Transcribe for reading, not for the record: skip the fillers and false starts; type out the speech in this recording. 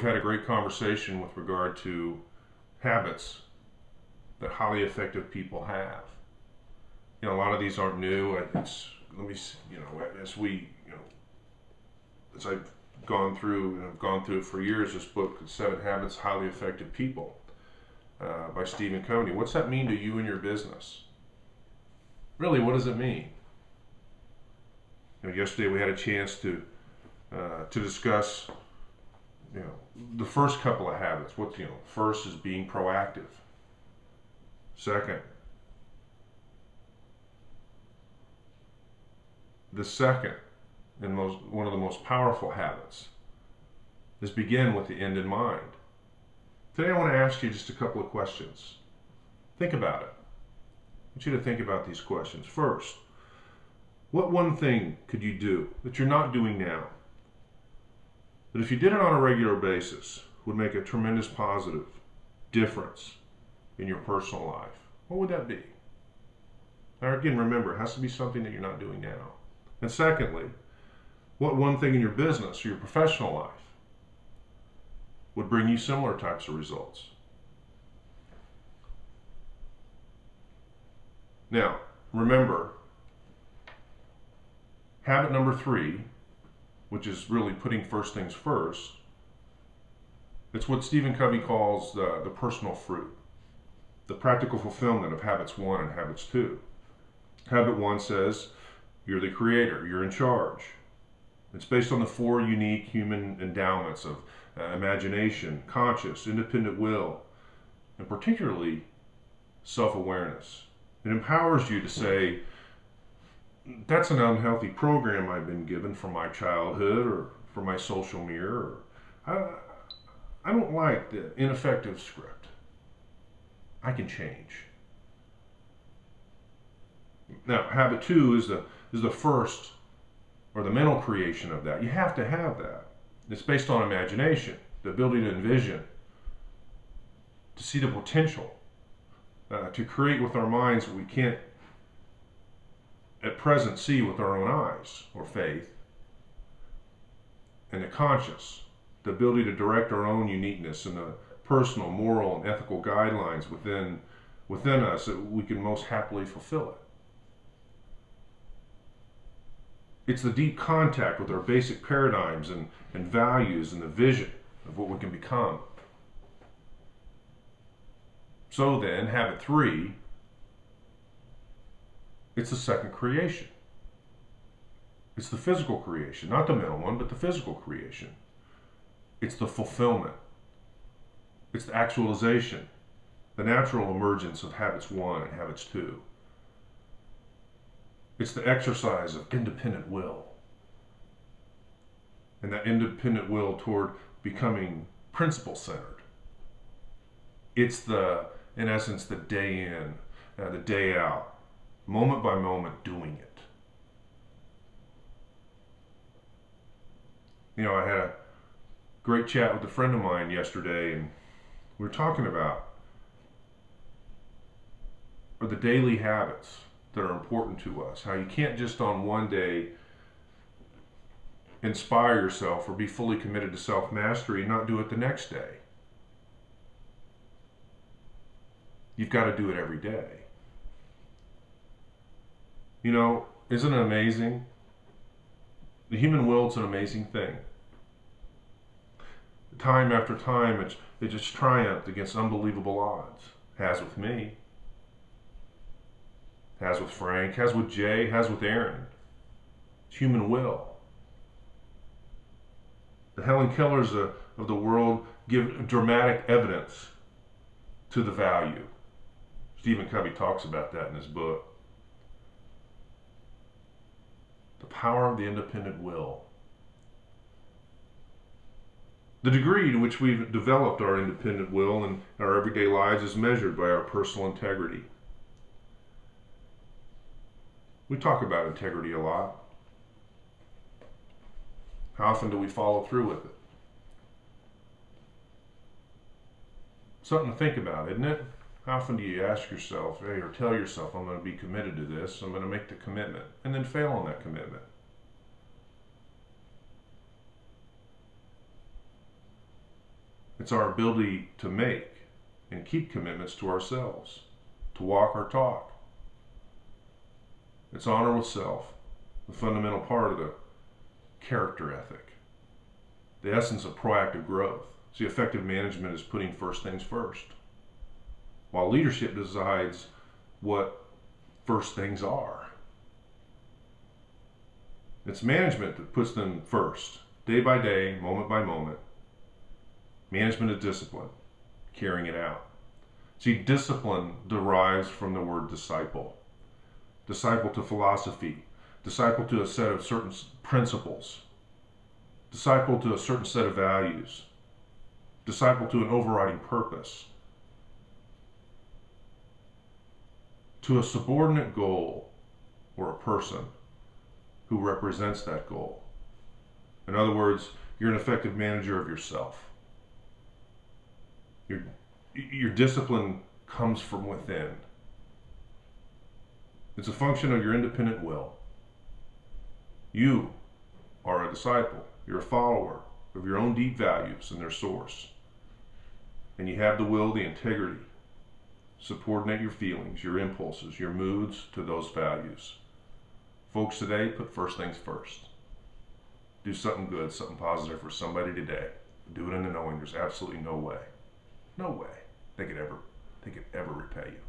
we've had a great conversation with regard to habits that highly effective people have. A lot of these aren't new. As I've gone through, and I've gone through it for years, this book, 7 Habits of Highly Effective People, by Stephen Covey. What's that mean to you and your business? Really, what does it mean? Yesterday we had a chance to discuss, the first couple of habits. First is being proactive. Second, the second and one of the most powerful habits is begin with the end in mind. Today I want to ask you just a couple of questions. Think about it. I want you to think about these questions. First, what one thing could you do that you're not doing now, that if you did it on a regular basis would make a tremendous positive difference in your personal life? What would that be? Now again, remember, it has to be something that you're not doing now. And secondly, what one thing in your business or your professional life would bring you similar types of results? Now, remember, habit number 3, which is really putting first things first, it's what Stephen Covey calls the personal fruit, the practical fulfillment of habits 1 and habits 2. Habit 1 says, you're the creator, you're in charge. It's based on the 4 unique human endowments of imagination, conscious, independent will, and particularly self-awareness. It empowers you to say, that's an unhealthy program I've been given from my childhood or from my social mirror. I don't like the ineffective script. I can change. Now, habit 2 is the first, or the mental creation of that. You have to have that. It's based on imagination, the ability to envision, to see the potential, to create with our minds what we can't at present see with our own eyes or faith, and the conscious, the ability to direct our own uniqueness and the personal, moral, and ethical guidelines within us that we can most happily fulfill it. It's the deep contact with our basic paradigms and values and the vision of what we can become. So then, habit 3, it's the second creation. It's the physical creation, not the mental one, but the physical creation. It's the fulfillment. It's the actualization, the natural emergence of habits 1 and habits 2. It's the exercise of independent will. And that independent will toward becoming principle-centered. It's in essence, the day in, the day out, moment by moment doing it. I had a great chat with a friend of mine yesterday, and we were talking about the daily habits that are important to us. How you can't just on one day inspire yourself or be fully committed to self-mastery and not do it the next day. You've got to do it every day. Isn't it amazing? The human will is an amazing thing. Time after time, it just triumphed against unbelievable odds. Has with me. Has with Frank, has with Jay, has with Aaron. It's human will. The Helen Kellers of the world give dramatic evidence to the value. Stephen Covey talks about that in his book. The power of the independent will. The degree to which we've developed our independent will in our everyday lives is measured by our personal integrity. We talk about integrity a lot. How often do we follow through with it? Something to think about, isn't it? How often do you ask yourself, or tell yourself, I'm going to be committed to this, I'm going to make the commitment, and then fail on that commitment? It's our ability to make and keep commitments to ourselves, to walk our talk. It's honor with self, the fundamental part of the character ethic, the essence of proactive growth. See, effective management is putting first things first, while leadership decides what first things are. It's management that puts them first, day by day, moment by moment. Management is discipline, carrying it out. See, discipline derives from the word disciple. Disciple to philosophy, disciple to a set of certain principles, disciple to a certain set of values, disciple to an overriding purpose, to a subordinate goal or a person who represents that goal. In other words, you're an effective manager of yourself. Your discipline comes from within. It's a function of your independent will. You are a disciple. You're a follower of your own deep values and their source. And you have the will, the integrity, subordinate your feelings, your impulses, your moods to those values. Folks, today, put first things first. Do something good, something positive for somebody today. Do it in the knowing there's absolutely no way they could ever repay you.